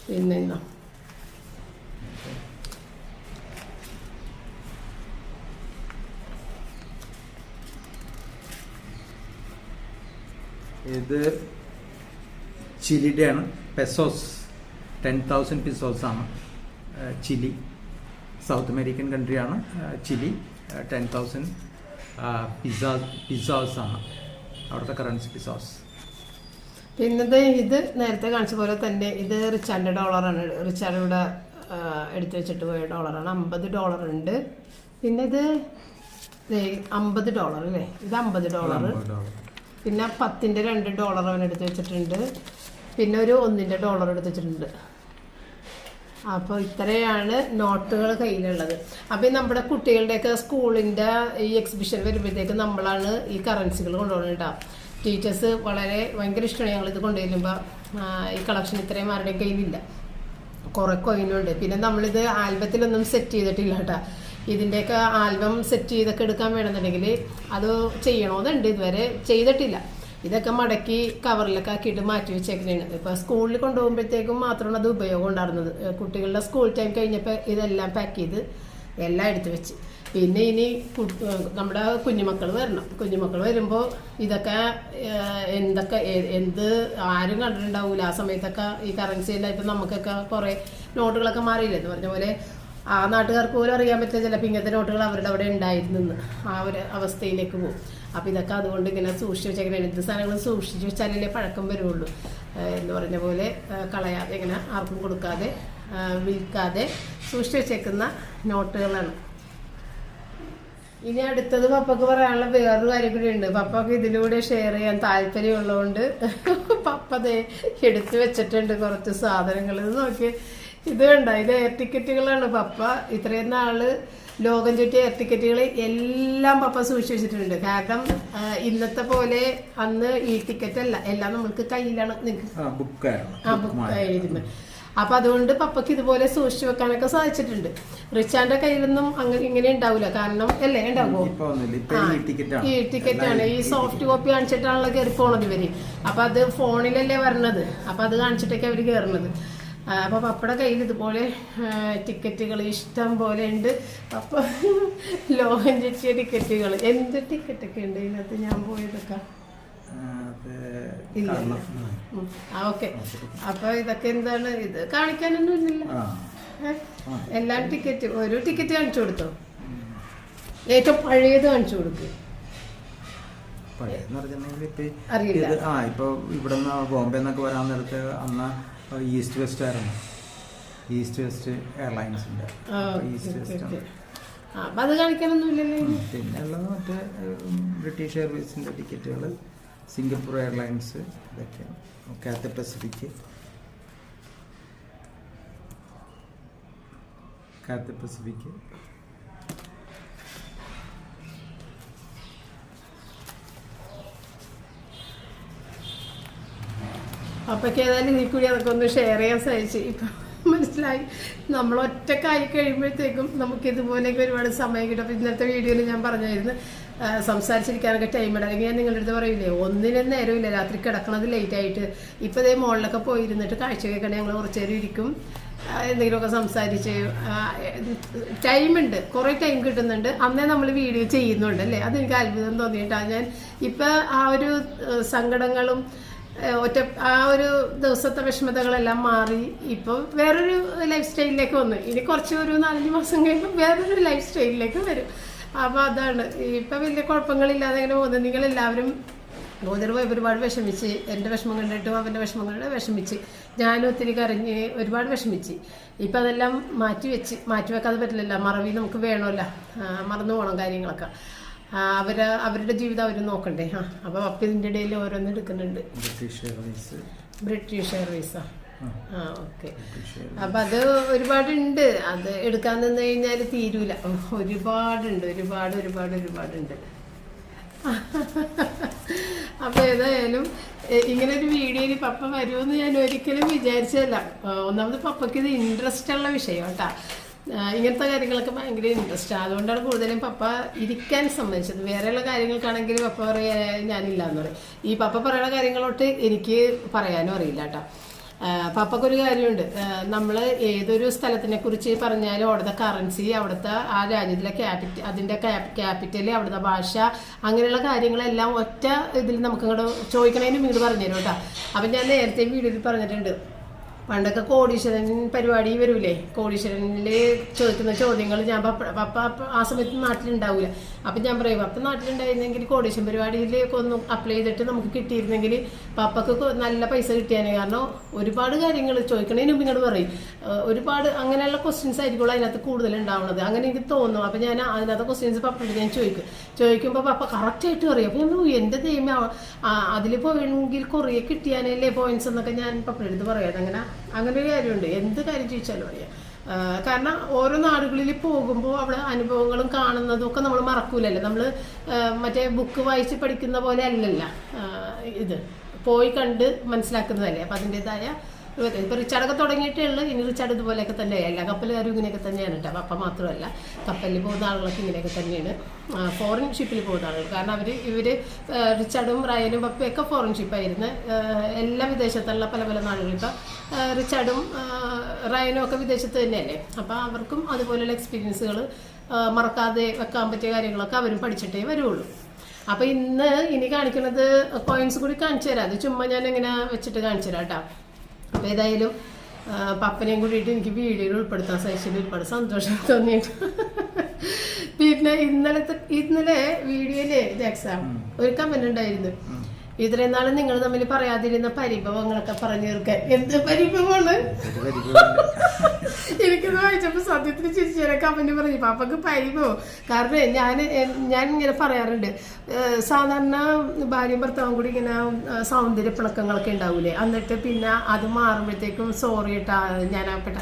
പിന്നെ ഇത് ചിലിയുടെ ആണ്. പെസോസ് 10,000 pesos ആണ്. ചിലി സൗത്ത് അമേരിക്കൻ കൺട്രിയാണ്. ചിലി 10,000 പിസോസ് ആണ് അവിടുത്തെ കറൻസി. പിസോസ്. പിന്നെ ഇത് നേരത്തെ കാണിച്ച പോലെ തന്നെ ഇത് റിച്ചാർഡിന്റെ ഡോളറാണ്. റിച്ചാർഡ് ഇവിടെ എടുത്തു വെച്ചിട്ട് പോയ ഡോളറാണ്. $50 ഉണ്ട്. പിന്നെ ഇത് $50 അല്ലേ? ഇത് $50. പിന്നെ 10ന്റെ $2 അവൻ എടുത്ത് വെച്ചിട്ടുണ്ട്. പിന്നെ ഒരു $1 എടുത്ത് വെച്ചിട്ടുണ്ട്. അപ്പോൾ ഇത്രയാണ് നോട്ടുകൾ കയ്യിലുള്ളത്. അപ്പോൾ നമ്മുടെ കുട്ടികളുടെയൊക്കെ സ്കൂളിൻ്റെ ഈ എക്സിബിഷൻ വരുമ്പോഴത്തേക്ക് നമ്മളാണ് ഈ കറൻസികൾ കൊണ്ടുപോകുന്നത് കേട്ടോ. ടീച്ചേഴ്സ് ഭയങ്കര ഇഷ്ടമാണ് ഞങ്ങളിത് കൊണ്ടുവരുമ്പോൾ. ഈ കളക്ഷൻ ഇത്രയും ആരുടെയും കയ്യിലില്ല. കുറേ കോയിനുണ്ട്. പിന്നെ നമ്മളിത് ആൽബത്തിലൊന്നും സെറ്റ് ചെയ്തിട്ടില്ല കേട്ടോ. ഇതിൻ്റെയൊക്കെ ആൽബം സെറ്റ് ചെയ്തൊക്കെ എടുക്കാൻ വേണമെന്നുണ്ടെങ്കിൽ അത് ചെയ്യണമെന്നുണ്ട്. ഇതുവരെ ചെയ്തിട്ടില്ല. ഇതൊക്കെ മടക്കി കവറിലൊക്കെ ആക്കിയിട്ട് മാറ്റി വെച്ചേക്കുന്നതാണ്. ഇപ്പോൾ സ്കൂളിൽ കൊണ്ടുപോകുമ്പോഴത്തേക്കും മാത്രമാണ് അത് ഉപയോഗം ഉണ്ടായിരുന്നത്. കുട്ടികളുടെ സ്കൂൾ ടൈം കഴിഞ്ഞപ്പോൾ ഇതെല്ലാം പാക്ക് ചെയ്ത് എല്ലാം എടുത്ത് വെച്ച്. പിന്നെ ഇനി നമ്മുടെ കുഞ്ഞുമക്കൾ വരണം. കുഞ്ഞുമക്കൾ വരുമ്പോൾ ഇതൊക്കെ എന്തൊക്കെ എന്ത് ആരും കണ്ടിട്ടുണ്ടാവില്ല. ആ സമയത്തൊക്കെ ഈ കറൻസിയെല്ലാം ഇപ്പം നമുക്കൊക്കെ കുറേ നോട്ടുകളൊക്കെ മാറിയില്ലേ എന്ന് പറഞ്ഞ പോലെ ആ നാട്ടുകാർക്ക് പോലും അറിയാൻ പറ്റില്ല ചിലപ്പോൾ ഇങ്ങനത്തെ നോട്ടുകൾ അവരുടെ അവിടെ ഉണ്ടായിരുന്നെന്ന്. ആ ഒരു അവസ്ഥയിലേക്ക് പോകും. അപ്പോൾ ഇതൊക്കെ അതുകൊണ്ട് ഇങ്ങനെ സൂക്ഷിച്ച് വെച്ചേക്കണം. എന്ത് സാധനങ്ങളും സൂക്ഷിച്ച് വെച്ചാലല്ലേ പഴക്കം വരുള്ളൂ എന്ന് പറഞ്ഞ പോലെ കളയാതെ ഇങ്ങനെ ആർക്കും കൊടുക്കാതെ വിൽക്കാതെ സൂക്ഷിച്ച് വെച്ചേക്കുന്ന നോട്ടുകളാണ്. ഇനി അടുത്തത് പപ്പക്ക് പറയാനുള്ള വേറൊരു കാര്യം കൂടി ഉണ്ട്. പപ്പക്ക് ഇതിലൂടെ ഷെയർ ചെയ്യാൻ താല്പര്യമുള്ളതുകൊണ്ട് പപ്പ ദേ എടുത്തു വെച്ചിട്ടുണ്ട് കുറച്ച് സാധനങ്ങൾ. ഇത് നോക്കി, ഇത് വേണ്ട, ഇത് എയർ ടിക്കറ്റുകളാണ്. പപ്പ ഇത്രയും നാള് ലോകം ചുറ്റിയ എയർ ടിക്കറ്റുകൾ എല്ലാം പപ്പ സൂക്ഷിച്ചു വെച്ചിട്ടുണ്ട്. കാരണം ഇന്നത്തെ പോലെ അന്ന് ഈ ടിക്കറ്റ് അല്ല, എല്ലാം നമ്മൾക്ക് കയ്യിലാണ് ബുക്കായിരുന്നു. അപ്പൊ അതുകൊണ്ട് പപ്പക്ക് ഇതുപോലെ സൂക്ഷിച്ചു വെക്കാനൊക്കെ സാധിച്ചിട്ടുണ്ട്. റിച്ചാന്റെ കയ്യിലൊന്നും അങ്ങനെ ഇങ്ങനെ ഉണ്ടാവില്ല. കാരണം അല്ലേ ഉണ്ടാവോ, ഈ ടിക്കറ്റാണ്. ഈ സോഫ്റ്റ് കോപ്പി കാണിച്ചിട്ടാണല്ലോ കയറി പോണത് ഇവര്. അപ്പൊ അത് ഫോണിലല്ലേ വരണത്. അപ്പൊ അത് കാണിച്ചിട്ടൊക്കെ അവര് കയറുന്നത്. അപ്പൊ പപ്പയുടെ കയ്യിൽ ഇതുപോലെ ടിക്കറ്റുകൾ ഇഷ്ടം പോലെ ഉണ്ട്. പപ്പ ലോകം ചുറ്റിയ ടിക്കറ്റുകൾ, എന്ത് ടിക്കറ്റൊക്കെ ഉണ്ട് ഇതിനകത്ത്. ഞാൻ പോയതൊക്കെ ഇല്ല. ഓക്കെ. അപ്പൊ ഇതൊക്കെ എന്താണ്, ഇത് കാണിക്കാനൊന്നും ഇല്ലല്ലോ. എല്ലാം ടിക്കറ്റ്, ഒരു ടിക്കറ്റ് കാണിച്ചു കൊടുത്തോ. ഏറ്റവും പഴയത് കാണിച്ചു കൊടുക്കും. അറിയില്ല. ഇപ്പൊ ഇവിടുന്ന് ബോംബെ എന്നൊക്കെ വരാൻ നേരത്ത് അന്ന് ഈസ്റ്റ് വെസ്റ്റ് ആയിരുന്നു. ഈസ്റ്റ് വെസ്റ്റ് എയർലൈൻസിന്റെ അപ്പൊ അത് കാണിക്കാനൊന്നും ഇല്ലല്ലോ. പിന്നെ ഉള്ളത് മറ്റേ ബ്രിട്ടീഷ് എയർവേസിന്റെ ടിക്കറ്റുകൾ, സിംഗപ്പൂർ എയർലൈൻസ്, ഇതൊക്കെയാണ്. കാത്തെ പസഫിക്, അപ്പൊക്ക് ഏതായാലും ഇതിൽ കൂടി അതൊക്കെ ഒന്ന് ഷെയർ ചെയ്യാൻ സാധിച്ചു. ഇപ്പം മനസ്സിലായി, നമ്മൾ ഒറ്റക്കായി കഴിയുമ്പോഴത്തേക്കും നമുക്ക് ഇതുപോലെയൊക്കെ ഒരുപാട് സമയം കിട്ടും. അപ്പം ഇന്നത്തെ വീഡിയോയിൽ ഞാൻ പറഞ്ഞായിരുന്നു സംസാരിച്ചിരിക്കാനൊക്കെ ടൈം ഇടാം. അല്ലെങ്കിൽ ഞാൻ നിങ്ങളുടെ അടുത്ത് പറയില്ലേ, ഒന്നിനും നേരമില്ല, രാത്രി കിടക്കണത് ലേറ്റായിട്ട്. ഇപ്പം ഇതേ മോളിലൊക്കെ പോയിരുന്നിട്ട് കാഴ്ച കേൾക്കണേ ഞങ്ങൾ കുറച്ച് നേരം ഇരിക്കും, എന്തെങ്കിലുമൊക്കെ സംസാരിച്ച്. ടൈമുണ്ട്, കുറേ ടൈം കിട്ടുന്നുണ്ട്. അന്നേ നമ്മൾ വീഡിയോ ചെയ്യുന്നുണ്ട് അല്ലേ. അതെനിക്ക് അത്ഭുതം തോന്നിയിട്ടാണ്. ഞാൻ ഇപ്പം ആ ഒരു സങ്കടങ്ങളും ആ ഒരു ദിവസത്തെ വിഷമതകളെല്ലാം മാറി ഇപ്പോൾ വേറൊരു ലൈഫ് സ്റ്റൈലിലേക്ക് വന്നു. ഇനി കുറച്ച് ഒരു 4 മാസം കഴിയുമ്പോൾ വേറൊരു ലൈഫ് സ്റ്റൈലിലേക്ക് വരും. അപ്പോൾ അതാണ് ഇപ്പം വലിയ കുഴപ്പങ്ങളില്ലാതെ ഇങ്ങനെ പോകുന്നത്. നിങ്ങളെല്ലാവരും ഗോതർ പോയി ഒരുപാട് വിഷമിച്ച്, എൻ്റെ വിഷമം കണ്ടിട്ടും അവൻ്റെ വിഷമം കണ്ടിട്ട് വിഷമിച്ച്, ഞാനും ഒത്തിരി കരഞ്ഞ് ഒരുപാട് വിഷമിച്ച്. ഇപ്പം അതെല്ലാം മാറ്റി വെക്കാതെ പറ്റില്ലല്ലോ. മറവി നമുക്ക് വേണമല്ലോ, മറന്നു പോകണം കാര്യങ്ങളൊക്കെ. അവരുടെ ജീവിതം അവർ നോക്കണ്ടേ. അപ്പോൾ അപ്പം ഇതിൻ്റെ ഇടയിൽ ഓരോന്നും എടുക്കുന്നുണ്ട്. ബ്രിട്ടീഷ് എയർവേസാ. ഓക്കെ. അപ്പം അത് ഒരുപാടുണ്ട്. അത് എടുക്കാൻ നിന്ന് കഴിഞ്ഞാൽ തീരൂല. ഒരുപാടുണ്ട്. അപ്പം ഏതായാലും ഇങ്ങനൊരു വീഡിയോയിൽ പപ്പ വരുമെന്ന് ഞാൻ ഒരിക്കലും വിചാരിച്ചതല്ല. ഒന്നാമത് പപ്പയ്ക്ക് ഇത് ഇൻട്രസ്റ്റ് ഉള്ള വിഷയം കേട്ടോ. ഇങ്ങനത്തെ കാര്യങ്ങളൊക്കെ ഭയങ്കര ഇൻട്രസ്റ്റാണ്. അതുകൊണ്ടാണ് കൂടുതലും പപ്പ ഇരിക്കാൻ സമ്മതിച്ചത്. വേറെയുള്ള കാര്യങ്ങൾക്കാണെങ്കിൽ പപ്പ പറയാ ഞാനില്ല എന്ന് പറയും. ഈ പപ്പ പറയുന്ന കാര്യങ്ങളോട്ട് എനിക്ക് പറയാനും അറിയില്ല കേട്ടോ. പപ്പക്കൊരു കാര്യമുണ്ട്, നമ്മൾ ഏതൊരു സ്ഥലത്തിനെ കുറിച്ച് പറഞ്ഞാലും അവിടുത്തെ കറൻസി, അവിടുത്തെ ആ രാജ്യത്തിലെ അതിൻ്റെ ക്യാപിറ്റൽ, അവിടുത്തെ ഭാഷ, അങ്ങനെയുള്ള കാര്യങ്ങളെല്ലാം ഒറ്റ ഇതിൽ നമുക്ക് ഇങ്ങോട്ട് ചോദിക്കണതിനും ഇങ്ങോട്ട് പറഞ്ഞുതരും കേട്ടോ. അപ്പം ഞാൻ നേരത്തെ വീഡിയോയിൽ പറഞ്ഞിട്ടുണ്ട്, പണ്ടൊക്കെ കോടീശ്വരൻ പരിപാടി വരൂലേ, കോടീശ്വരനിൽ ചോദിക്കുന്ന ചോദ്യങ്ങൾ ഞാൻ പപ്പ ആ സമയത്ത് നാട്ടിലുണ്ടാവില്ല. അപ്പം ഞാൻ പറയും, പപ്പ നാട്ടിലുണ്ടായിരുന്നെങ്കിൽ കോടീശ്വരൻ പരിപാടിയിലേക്ക് ഒന്ന് അപ്ലൈ ചെയ്തിട്ട് നമുക്ക് കിട്ടിയിരുന്നെങ്കിൽ പപ്പക്ക് നല്ല പൈസ കിട്ടിയാനേ. കാരണം ഒരുപാട് കാര്യങ്ങൾ ചോദിക്കണതിന് മുമ്പ് ഇങ്ങോട്ട് പറയും. ഒരുപാട് അങ്ങനെയുള്ള ക്വസ്റ്റ്യൻസ് ആയിരിക്കുള്ളൂ അതിനകത്ത് കൂടുതൽ ഉണ്ടാവുന്നത്, അങ്ങനെ എനിക്ക് തോന്നും. അപ്പം ഞാൻ അതിനകത്ത് ക്വസ്റ്റ്യൻസ് പപ്പയോട് ഞാൻ ചോദിക്കുമ്പോൾ പപ്പ കറക്റ്റായിട്ട് പറയും. അപ്പം ഞാൻ എൻ്റെ ദൈവം അതിൽ പോയെങ്കിൽ കുറേ കിട്ടിയാനല്ലേ പോയിന്റ്സ് എന്നൊക്കെ ഞാൻ പപ്പയുടെ അടുത്ത് പറയാം. അങ്ങനെ ഒരു കാര്യമുണ്ട്, എന്ത് കാര്യം ചോദിച്ചാലും അറിയാം. കാരണം ഓരോ നാടുകളിൽ പോകുമ്പോൾ അവിടെ അനുഭവങ്ങളും കാണുന്നതും ഒക്കെ നമ്മൾ മറക്കൂലല്ലോ. നമ്മൾ മറ്റേ ബുക്ക് വായിച്ച് പഠിക്കുന്ന പോലെ അല്ലല്ല, ഇത് പോയി കണ്ട് മനസ്സിലാക്കുന്നതല്ലേ. അപ്പം അതിൻ്റെതായ ഇപ്പോൾ റിച്ചാർഡൊക്കെ തുടങ്ങിയിട്ടേ ഉള്ളൂ. ഇനി റിച്ചാർഡ് ഇതുപോലെയൊക്കെ തന്നെയാണ്. എല്ലാ കപ്പലുകാരും ഇങ്ങനെയൊക്കെ തന്നെയാണ് കേട്ടോ. പപ്പ മാത്രമല്ല, കപ്പലിൽ പോകുന്ന ആളുകളൊക്കെ ഇങ്ങനെയൊക്കെ തന്നെയാണ്. ഫോറിൻ ഷിപ്പിൽ പോകുന്ന ആളുകൾ. കാരണം ഇവർ റിച്ചാർഡും റയനും പപ്പയൊക്കെ ഫോറിൻ ഷിപ്പായിരുന്നു. എല്ലാ വിദേശത്തുള്ള പല പല നാടുകളിൽ. ഇപ്പോൾ റിച്ചാർഡും റയനും ഒക്കെ വിദേശത്ത് തന്നെയല്ലേ. അപ്പോൾ അവർക്കും അതുപോലെയുള്ള എക്സ്പീരിയൻസുകൾ മറക്കാതെ വെക്കാൻ പറ്റിയ കാര്യങ്ങളൊക്കെ അവരും പഠിച്ചിട്ടേ വരുള്ളൂ. അപ്പോൾ ഇനി കാണിക്കുന്നത് കോയിൻസ് കൂടി കാണിച്ചു തരാം. അത് ചുമ്മാ ഞാൻ ഇങ്ങനെ വെച്ചിട്ട് കാണിച്ചു തരാം കേട്ടോ. അപ്പോൾ ഏതായാലും പപ്പനെയും കൂടിയിട്ട് എനിക്ക് വീഡിയോയിൽ ഉൾപ്പെടുത്താൻ സാധിച്ചതിൽ ഒരുപാട് സന്തോഷം തോന്നിയിട്ട്. പിന്നെ ഇന്നലെ വീഡിയോയില് എക്സാം ഒരു കമന്റ് ഉണ്ടായിരുന്നു, ഇത്രയും നാളും നിങ്ങൾ തമ്മിൽ പറയാതിരുന്ന പരിഭവങ്ങളൊക്കെ പറഞ്ഞു തീർക്കാൻ. എന്ത് പരിഭവമാണ്? എനിക്കത് വായിച്ചപ്പോൾ സത്യത്തിന് ചിരിച്ചേരെ കമന്റ് പറഞ്ഞു, പാപ്പക്ക് പരിഭവം. കാരണം ഞാൻ ഇങ്ങനെ പറയാറുണ്ട്, സാധാരണ ഭാര്യയും ഭർത്താവും കൂടി ഇങ്ങനെ സൗന്ദര്യ പിണക്കങ്ങളൊക്കെ ഉണ്ടാവൂലേ, എന്നിട്ട് പിന്നെ അത് മാറുമ്പോഴത്തേക്കും സോറി ഇട്ടാ ഞാനാപ്പെട്ട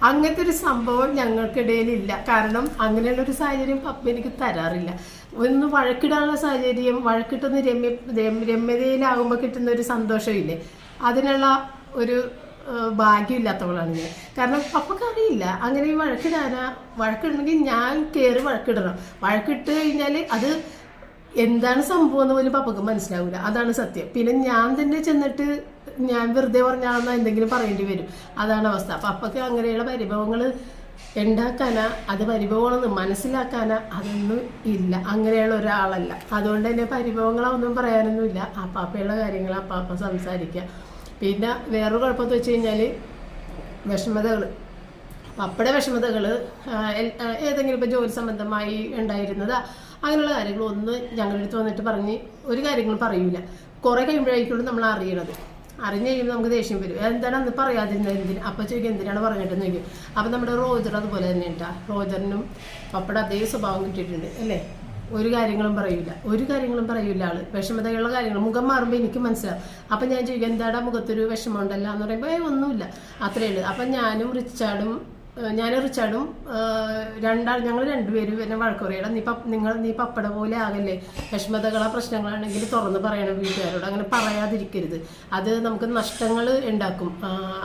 അങ്ങനത്തെ ഒരു സംഭവം ഞങ്ങൾക്കിടയിലില്ല. കാരണം അങ്ങനെയുള്ളൊരു സാഹചര്യം പപ്പ എനിക്ക് തരാറില്ല. ഒന്ന് വഴക്കിടാനുള്ള സാഹചര്യം, വഴക്കിട്ടുന്ന രമ്യതയിലാകുമ്പോൾ കിട്ടുന്ന ഒരു സന്തോഷമില്ലേ, അതിനുള്ള ഒരു ഭാഗ്യമില്ലാത്തവളാണ് ഞാൻ. കാരണം പപ്പക്ക് അറിയില്ല അങ്ങനെ ഈ വഴക്കിടണമെങ്കിൽ ഞാൻ കയറി വഴക്കിടണം. വഴക്കിട്ട് കഴിഞ്ഞാൽ അത് എന്താണ് സംഭവം എന്ന് പോലും പപ്പക്ക് മനസ്സിലാവില്ല. അതാണ് സത്യം. പിന്നെ ഞാൻ തന്നെ ചെന്നിട്ട് ഞാൻ വെറുതെ പറഞ്ഞാണെന്ന് എന്തെങ്കിലും പറയേണ്ടി വരും. അതാണ് അവസ്ഥ. പപ്പക്ക് അങ്ങനെയുള്ള പരിഭവങ്ങൾ ഉണ്ടാക്കാനാ, അത് പരിഭവങ്ങളൊന്നും മനസ്സിലാക്കാനാ അതൊന്നും ഇല്ല. അങ്ങനെയുള്ള ഒരാളല്ല. അതുകൊണ്ട് തന്നെ പരിഭവങ്ങളൊന്നും പറയാനൊന്നുമില്ല. അപ്പാപ്പയുള്ള കാര്യങ്ങൾ അപ്പാപ്പ സംസാരിക്കുക. പിന്നെ വേറൊരു കുഴപ്പമെന്ന് വെച്ച് കഴിഞ്ഞാൽ വിഷമതകൾ, പപ്പയുടെ വിഷമതകൾ ഏതെങ്കിലും ഇപ്പോൾ ജോലി സംബന്ധമായി ഉണ്ടായിരുന്നതാ അങ്ങനെയുള്ള കാര്യങ്ങളൊന്നും ഞങ്ങളുടെ അടുത്ത് വന്നിട്ട് പറഞ്ഞ് ഒരു കാര്യങ്ങളും പറയൂല. കുറേ കഴിയുമ്പോഴായിരിക്കുള്ളൂ നമ്മൾ അറിയണത്. അറിഞ്ഞു കഴിയുമ്പോൾ നമുക്ക് ദേഷ്യം വരും. എന്താണ് അന്ന് പറയാതിരുന്നത്, എന്തിന് അപ്പോൾ ചോദിക്കും എന്തിനാണ് പറഞ്ഞിട്ടെന്ന് ചോദിക്കും. അപ്പം നമ്മുടെ റോജർ അതുപോലെ തന്നെ ഉണ്ടാ. റോജറിനും പപ്പയുടെ അതേ സ്വഭാവം കിട്ടിയിട്ടുണ്ട് അല്ലേ. ഒരു കാര്യങ്ങളും പറയൂല ആള്. വിഷമതയുള്ള കാര്യങ്ങൾ മുഖം മാറുമ്പോൾ എനിക്ക് മനസ്സിലാവും. അപ്പം ഞാൻ ചോദിക്കും എന്താടാ മുഖത്തൊരു വിഷമം ഉണ്ടല്ലോ എന്ന് പറയുമ്പോൾ ഒന്നുമില്ല, അത്രയേ ഉള്ളൂ. അപ്പം ഞാനും റിച്ചാർഡും ഞങ്ങൾ രണ്ടുപേരും എന്നെ വഴക്ക് പറയണം, നീ പപ്പട പോലെ ആകല്ലേ, വിഷമതകളോ പ്രശ്നങ്ങളാണെങ്കിൽ തുറന്ന് പറയണം വീട്ടുകാരോട്. അങ്ങനെ പറയാതിരിക്കരുത്, അത് നമുക്ക് നഷ്ടങ്ങൾ ഉണ്ടാക്കും.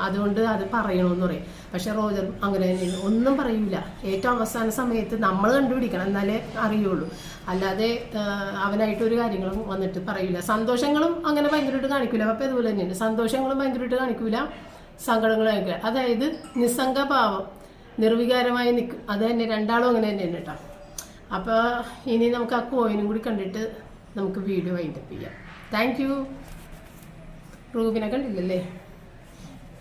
അതുകൊണ്ട് അത് പറയണമെന്ന് പറയും. പക്ഷെ റോജർ അങ്ങനെ തന്നെയാണ്, ഒന്നും പറയൂല. ഏറ്റവും അവസാന സമയത്ത് നമ്മൾ കണ്ടുപിടിക്കണം, എന്നാലേ അറിയുള്ളൂ. അല്ലാതെ അവനായിട്ട് ഒരു കാര്യങ്ങളും വന്നിട്ട് പറയൂല. സന്തോഷങ്ങളും അങ്ങനെ ഭയങ്കരമായിട്ട് കാണിക്കൂല. അപ്പം അതുപോലെ തന്നെയാണ്, സന്തോഷങ്ങളും ഭയങ്കരമായിട്ട് കാണിക്കൂല, സങ്കടങ്ങൾ കാണിക്കുക. അതായത് നിസ്സംഗഭാവം, നിർവികാരമായി നിൽക്കും. അത് തന്നെ രണ്ടാളും അങ്ങനെ തന്നെയാണ് കേട്ടോ. അപ്പോൾ ഇനി നമുക്ക് ആ കോയിനും കൂടി കണ്ടിട്ട് നമുക്ക് വീഡിയോ വൈൻഡപ്പ് ചെയ്യാം. Thank you. റൂബിനെ കണ്ടില്ലല്ലേ?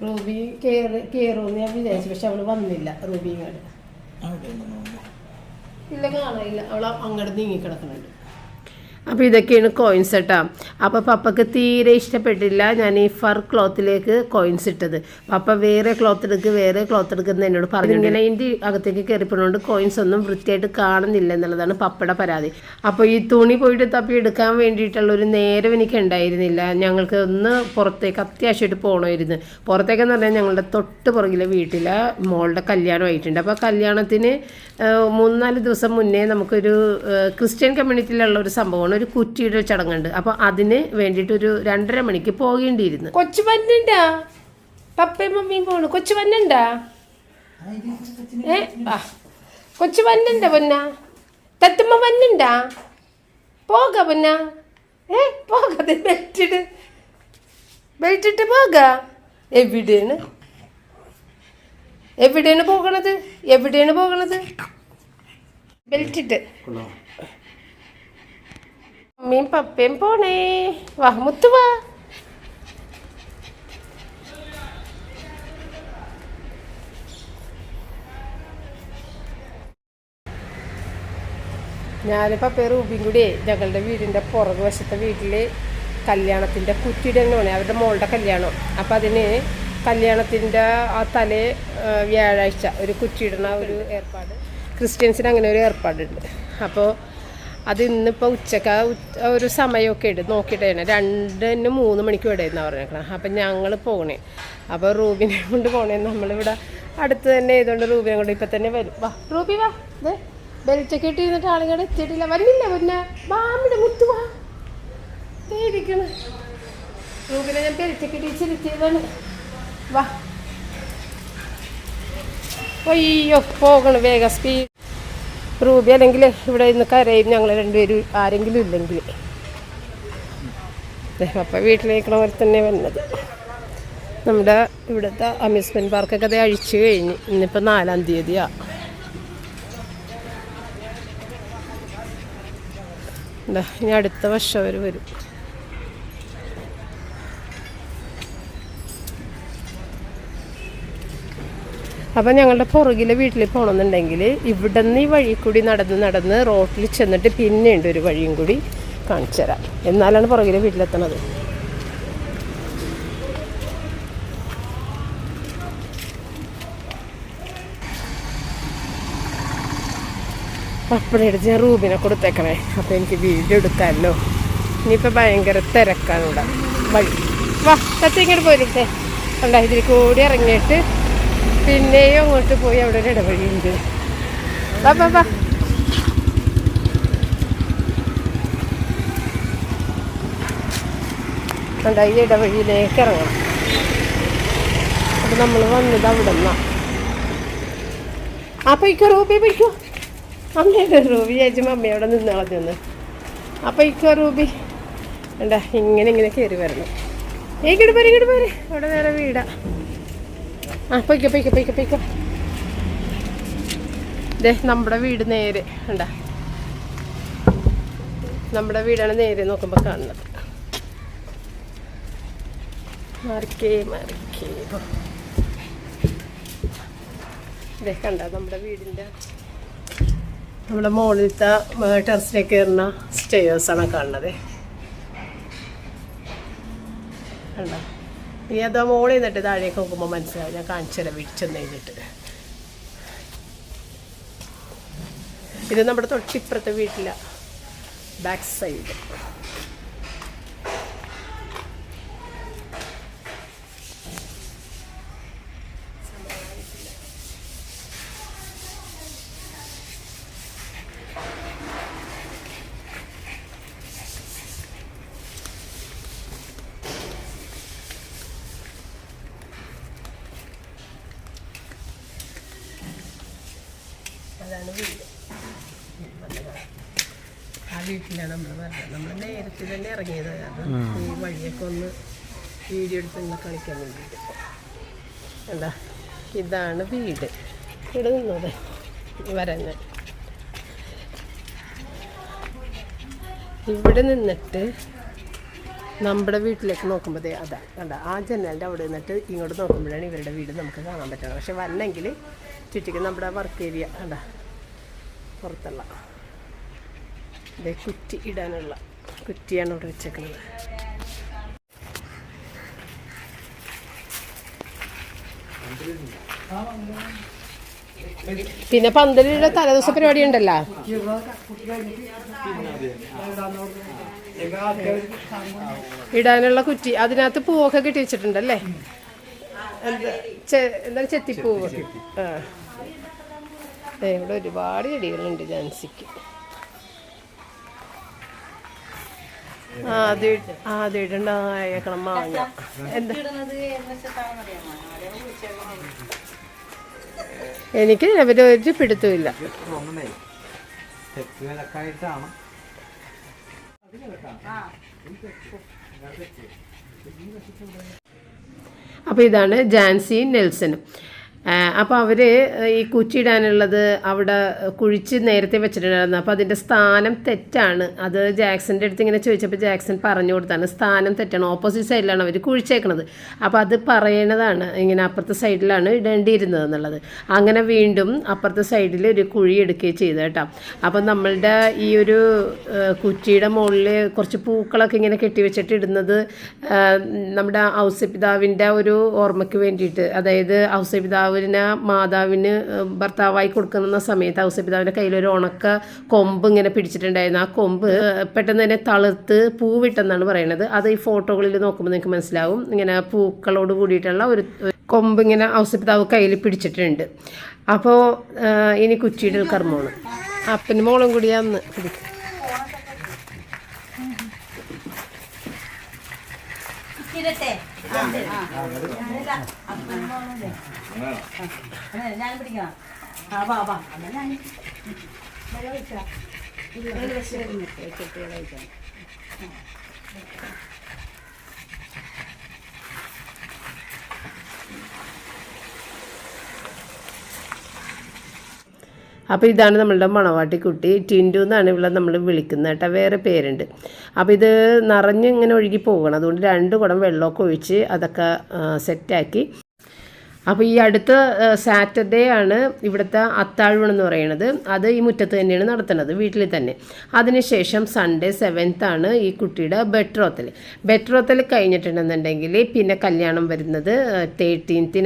റൂബി കയറുമെന്ന് ഞാൻ വിചാരിച്ചു, പക്ഷെ അവൾ വന്നില്ല. റൂബി ഇങ്ങോട്ട് ഇല്ല, കാണാനില്ല. അവൾ അങ്ങോട്ട് നീങ്ങിക്കിടക്കുന്നുണ്ട്. അപ്പോൾ ഇതൊക്കെയാണ് കോയിൻസ് കേട്ടോ. അപ്പോൾ പപ്പക്ക് തീരെ ഇഷ്ടപ്പെട്ടില്ല ഞാൻ ഈ ഫർ ക്ലോത്തിലേക്ക് കോയിൻസ് ഇട്ടത്. പപ്പ വേറെ ക്ലോത്ത് എടുക്കുന്ന എന്നോട് പറഞ്ഞു. ഇങ്ങനെ ഇതിൻ്റെ അകത്തേക്ക് കയറിപ്പോണോണ്ട് കോയിൻസ് ഒന്നും വൃത്തിയായിട്ട് കാണുന്നില്ല എന്നുള്ളതാണ് പപ്പയുടെ പരാതി. അപ്പോൾ ഈ തുണി പോയിട്ട് തപ്പി എടുക്കാൻ വേണ്ടിയിട്ടുള്ളൊരു നേരം എനിക്ക് ഉണ്ടായിരുന്നില്ല. ഞങ്ങൾക്ക് ഒന്ന് പുറത്തേക്ക് അത്യാവശ്യമായിട്ട് പോകണമായിരുന്നു. പുറത്തേക്കെന്ന് പറഞ്ഞാൽ ഞങ്ങളുടെ തൊട്ട് പുറകിലെ വീട്ടിലെ മോളുടെ കല്യാണമായിട്ടുണ്ട്. അപ്പോൾ കല്യാണത്തിന് 3-4 ദിവസം മുന്നേ നമുക്കൊരു ക്രിസ്ത്യൻ കമ്മ്യൂണിറ്റിയിലുള്ള ഒരു സംഭവമാണ്, ഒരു കുറ്റിയുടെ ചടങ്ങുണ്ട്. അപ്പോൾ അതിന് വേണ്ടിയിട്ട് ഒരു 2:30 മണിക്ക് പോകേണ്ടിയിരുന്നു. കൊച്ചു വന്നുണ്ടാ? പപ്പയും മമ്മിയും പോണു. കൊച്ചു വന്നുണ്ടാ? കൊച്ചു വന്നുണ്ട പൊന്ന? തത്തുമ്മ വന്നുണ്ടാ? പോക പൊന്ന? പോകാതെ ബെൽറ്റിട്ട് പോക. എവിടെയാണ് പോകണത്? ബെൽറ്റിട്ട്. മമ്മിയും പപ്പയും പോണേ. വാ മുത്തു വാ. ഞാൻ പപ്പയും റൂബിയും കൂടി ഞങ്ങളുടെ വീടിൻ്റെ പുറകു വശത്തെ വീട്ടിൽ കല്യാണത്തിൻ്റെ കുറ്റിയിടണമാണ്, അവരുടെ മോളുടെ കല്യാണം. അപ്പം അതിന് കല്യാണത്തിൻ്റെ ആ തലേ വ്യാഴാഴ്ച ഒരു കുറ്റിയിടണ ഒരു ഏർപ്പാട്, ക്രിസ്ത്യൻസിന് അങ്ങനെ ഒരു ഏർപ്പാടുണ്ട്. അപ്പോൾ അത് ഇന്നിപ്പോൾ ഉച്ചക്ക് ഒരു സമയമൊക്കെ ഉണ്ട് നോക്കിയിട്ടാണ് 2-3 മണിക്ക് ഇടയെന്നാണ് പറഞ്ഞേക്കണം. അപ്പം ഞങ്ങൾ പോകണേ. അപ്പോൾ റൂബിനെ കൊണ്ട് പോകണേ. നമ്മളിവിടെ അടുത്ത് തന്നെ ആയതുകൊണ്ട് റൂബിനെ കൊണ്ട് ഇപ്പം തന്നെ വരും. വാ റൂബി വാ. അതെ ബെൽറ്റൊക്കെ ഇട്ടിരുന്നിട്ട് ആളുകൾ എത്തിയിട്ടില്ല, വരുന്നില്ല. പിന്നെ ബാമിയുടെ മുത്തു വാ ഇരിക്കണ. റൂബിനെ ഞാൻ ബെൽറ്റൊക്കെ ഇട്ടിരിച്ചതാണ്. വാ. അയ്യോ പോകണം വേഗം സ്പീഡ്. റൂബി അല്ലെങ്കിൽ ഇവിടെ ഇന്ന് കരയും ഞങ്ങൾ രണ്ടുപേരും ആരെങ്കിലും ഇല്ലെങ്കിൽ. അപ്പം വീട്ടിലേക്കുള്ള പോലെ തന്നെ വന്നത്. നമ്മുടെ ഇവിടുത്തെ അമ്യൂസ്മെൻറ്റ് പാർക്കൊക്കെ അത് അഴിച്ചു കഴിഞ്ഞ് ഇന്നിപ്പോൾ 4-ാം തീയതിയാണ്. ഇനി അടുത്ത വർഷം അവർ വരും. അപ്പം ഞങ്ങളുടെ പുറകിലെ വീട്ടിൽ പോകണമെന്നുണ്ടെങ്കിൽ ഇവിടെ നിന്ന് ഈ വഴി കൂടി നടന്ന് റോട്ടിൽ ചെന്നിട്ട് പിന്നെയുണ്ട് ഒരു വഴിയും കൂടി കാണിച്ചു തരാം. എന്നാലാണ് പുറകിലെ വീട്ടിലെത്തണത്. അപ്പം എടുത്ത് ഞാൻ റൂബിനെ കൊടുത്തേക്കണേ. അപ്പോൾ എനിക്ക് വീഡിയോ എടുക്കാമല്ലോ. ഇനിയിപ്പോൾ ഭയങ്കര തിരക്കാനുള്ള വഴി. വാ തത്തി ഇങ്ങോട്ട് പോരിട്ടെ. അല്ല ഇതിൽ കൂടി ഇറങ്ങിയിട്ട് പിന്നെയും അങ്ങോട്ട് പോയി അവിടെ ഒരു ഇടവഴിയുണ്ട്. വാ വാ വാ. കണ്ട ഈ ഇടവഴിയിലേക്ക് ഇറങ്ങണം. അപ്പം നമ്മൾ വന്നത് അവിടെ നിന്നാണ്. ആ പൊയ്ക്കോ റൂബി പൊയ്ക്കോ. അമ്മയുടെ റൂബി ചേച്ചി മമ്മി അവിടെ നിന്ന് കളഞ്ഞൊന്ന്. അപ്പം ഇക്കോ റൂബി വേണ്ട ഇങ്ങനെ കയറി വരണം. ഇങ്ങോട്ട് പോരെ അവിടെ വേറെ വീടാ. ആ പൊയ്ക്കോ. ദേ നമ്മുടെ വീട് നേരെ ഉണ്ടാ. നമ്മുടെ വീടാണ് നേരെ നോക്കുമ്പോൾ കാണുന്നത്. മാറിക്കേ ദേ കണ്ട നമ്മുടെ വീടിൻ്റെ നമ്മുടെ മുകളിലത്തെ ടെറസിലേക്ക് കയറുന്ന സ്റ്റെയേഴ്സാണ് കാണുന്നത്. കണ്ട ഇനി അത് മോളിൽ നിന്നിട്ട് താഴേക്ക് നോക്കുമ്പോൾ മനസ്സിലാവും. ഞാൻ കാണിച്ചു തരാം വീട്ടിൽ കഴിഞ്ഞിട്ട്. ഇത് നമ്മുടെ തൊട്ടിപ്പുറത്തെ വീട്ടില ബാക്ക് സൈഡ്. അതാണ് വീട്. ആ വീട്ടിലാണ് നമ്മൾ പറഞ്ഞത്. നമ്മൾ നേരത്തെ തന്നെ ഇറങ്ങിയത്. അത് ഈ വഴിയൊക്കെ ഒന്ന് വീഡിയോ എടുത്ത് ഇന്ന് കളിക്കാൻ വേണ്ടിയിട്ട്. എന്താ ഇതാണ് വീട്. ഇവിടെ നിന്നത് വരഞ്ഞ ഇവിടെ നിന്നിട്ട് നമ്മുടെ വീട്ടിലേക്ക് നോക്കുമ്പോൾ അതാ കണ്ട ആ ജനലിൻ്റെ അവിടെ നിന്നിട്ട് ഇങ്ങോട്ട് നോക്കുമ്പോഴാണ് ഇവരുടെ വീട് നമുക്ക് കാണാൻ പറ്റുന്നത്. പക്ഷെ വന്നെങ്കിൽ ചുറ്റിക്ക് നമ്മുടെ വർക്ക് ഏരിയ കണ്ട പുറത്തുള്ള ഇതേ കുറ്റി ഇടാനുള്ള കുറ്റിയാണ് ഇവിടെ വെച്ചേക്കുന്നത്. പിന്നെ പന്തലിയുടെ തലേദിവസ പരിപാടി ഉണ്ടല്ലോ. ഇടാനുള്ള കുറ്റി അതിനകത്ത് പൂവൊക്കെ കെട്ടി വെച്ചിട്ടുണ്ടല്ലേ. എന്താ ചെത്തിപ്പൂവ്. ആ ഇവിടെ ഒരുപാട് ചെടികളുണ്ട് ജാൻസിക്ക്. ആദ്യമായിട്ടുണ്ടായേക്കണം മാങ്ങ. എന്താ എനിക്ക് ഒരു പിടുത്തമില്ല. അപ്പോൾ ഇതാണ് ജാൻസി നെൽസനും. അപ്പോൾ അവർ ഈ കുച്ചിടാനുള്ളത് അവിടെ കുഴിച്ച് നേരത്തെ വെച്ചിട്ടുണ്ടായിരുന്നു. അപ്പോൾ അതിൻ്റെ സ്ഥാനം തെറ്റാണ്. അത് ജാക്സൻ്റെ അടുത്ത് ഇങ്ങനെ ചോദിച്ചപ്പോൾ ജാക്സൺ പറഞ്ഞു കൊടുത്താണ് സ്ഥാനം തെറ്റാണ്, ഓപ്പോസിറ്റ് സൈഡിലാണ് അവർ കുഴിച്ചേക്കണത്. അപ്പോൾ അത് പറയണതാണ് ഇങ്ങനെ അപ്പുറത്തെ സൈഡിലാണ് ഇടേണ്ടിയിരുന്നത് എന്നുള്ളത്. അങ്ങനെ വീണ്ടും അപ്പുറത്തെ സൈഡിൽ ഒരു കുഴി എടുക്കുകയും ചെയ്തു കേട്ടോ. അപ്പം നമ്മളുടെ ഈ ഒരു കുറ്റിയുടെ മുകളിൽ കുറച്ച് പൂക്കളൊക്കെ ഇങ്ങനെ കെട്ടിവെച്ചിട്ട് ഇടുന്നത് നമ്മുടെ ഔസപിതാവിൻ്റെ ഒരു ഓർമ്മയ്ക്ക് വേണ്ടിയിട്ട്, അതായത് ഔസപിതാവിന് മാതാവിന് ഭർത്താവായി കൊടുക്കുന്ന സമയത്ത് ഔസപിതാവിൻ്റെ കയ്യിലൊരു ഉണക്ക കൊമ്പ് ഇങ്ങനെ പിടിച്ചിട്ടുണ്ടായിരുന്നു. ആ കൊമ്പ് പെട്ടെന്ന് തന്നെ തളിർത്ത് പൂവിട്ടെന്നാണ് പറയുന്നത്. അത് ഈ ഫോട്ടോകളിൽ നോക്കുമ്പോൾ നിങ്ങൾക്ക് മനസ്സിലാവും. ഇങ്ങനെ പൂക്കളോട് കൂടിയിട്ടുള്ള ഒരു കൊമ്പ് ഇങ്ങനെ ഔസപിതാവ് കയ്യിൽ പിടിച്ചിട്ടുണ്ട്. അപ്പോൾ ഇനി കുറ്റിയിടൽ കർമ്മമാണ്. അപ്പന് മോളും കൂടി അന്ന് പിടിക്കും. ഞാൻ പിടിക്കാം. ആ വാ വാ അല്ല ഞാൻ അപ്പോൾ ഇതാണ് നമ്മളുടെ മണവാട്ടിക്കുട്ടി. ടിൻറ്റു എന്നാണ് ഇവിടെ നമ്മൾ വിളിക്കുന്നത് കേട്ടോ, വേറെ പേരുണ്ട്. അപ്പോൾ ഇത് നിറഞ്ഞ് ഇങ്ങനെ ഒഴുകി പോകണം, അതുകൊണ്ട് 2 കുടം വെള്ളമൊക്കെ ഒഴിച്ച് അതൊക്കെ സെറ്റാക്കി. അപ്പോൾ ഈ അടുത്ത സാറ്റർഡേ ആണ് ഇവിടുത്തെ അത്താഴൂണ് എന്ന് പറയുന്നത്. അത് ഈ മുറ്റത്ത് തന്നെയാണ് നടത്തുന്നത്, വീട്ടിൽ തന്നെ. അതിനുശേഷം സൺഡേ 7th ആണ് ഈ കുട്ടിയുടെ ബെട്രോത്തൽ കഴിഞ്ഞിട്ടുണ്ടെന്നുണ്ടെങ്കിൽ പിന്നെ കല്യാണം വരുന്നത് 13th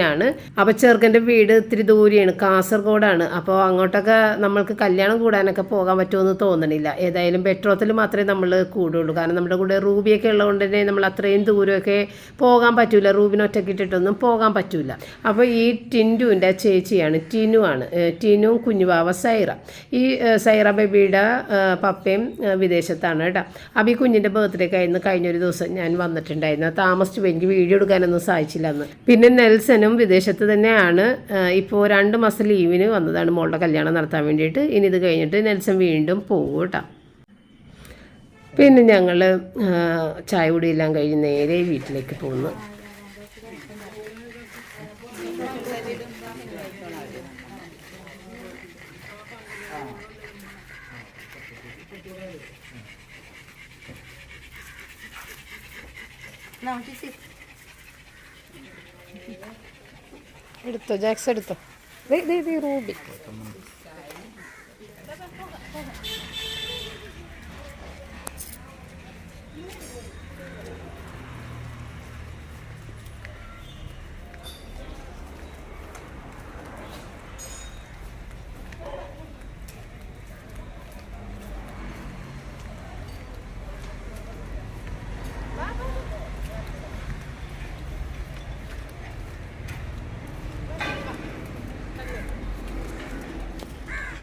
അപ്പോൾ ചെറുക്കൻ്റെ വീട് ഇത്തിരി ദൂരെയാണ്, കാസർഗോഡാണ്. അപ്പോൾ അങ്ങോട്ടൊക്കെ നമ്മൾക്ക് കല്യാണം കൂടാനൊക്കെ പോകാൻ പറ്റുമെന്ന് തോന്നണില്ല. ഏതായാലും ബെട്രോത്തൽ മാത്രമേ നമ്മൾ കൂടുള്ളൂ, കാരണം നമ്മുടെ കൂടെ റൂബിയൊക്കെ ഉള്ളതുകൊണ്ട് തന്നെ നമ്മൾ അത്രയും ദൂരമൊക്കെ പോകാൻ പറ്റില്ല, റൂബിനെ ഒറ്റയ്ക്ക് ഇട്ടിട്ടൊന്നും പോകാൻ പറ്റില്ല. അപ്പോൾ ഈ ടിൻറ്റുവിൻ്റെ ചേച്ചിയാണ്, ടിനുവും കുഞ്ഞുവാവ സൈറ. ഈ സൈറ ബേബിയുടെ പപ്പയും വിദേശത്താണ് കേട്ടോ. അപ്പോൾ ഈ കുഞ്ഞിൻ്റെ ബർത്ത്ഡേ കഴിഞ്ഞൊരു ദിവസം ഞാൻ വന്നിട്ടുണ്ടായിരുന്നു. താമസിച്ചു പോയി, എനിക്ക് വീഡിയോ എടുക്കാനൊന്നും സാധിച്ചില്ല അന്ന്. പിന്നെ നെൽസനും വിദേശത്ത് തന്നെയാണ്. ഇപ്പോൾ 2 മാസം ലീവിന് വന്നതാണ് മോളുടെ കല്യാണം നടത്താൻ വേണ്ടിയിട്ട്. ഇനി ഇത് കഴിഞ്ഞിട്ട് നെൽസൺ വീണ്ടും പോകും കേട്ടോ. പിന്നെ ഞങ്ങൾ ചായ കുടിയെല്ലാം കഴിഞ്ഞ് നേരെ വീട്ടിലേക്ക് പോകുന്നു. എടുത്തോ ജാക്സ്, എടുത്തോ. റൂബി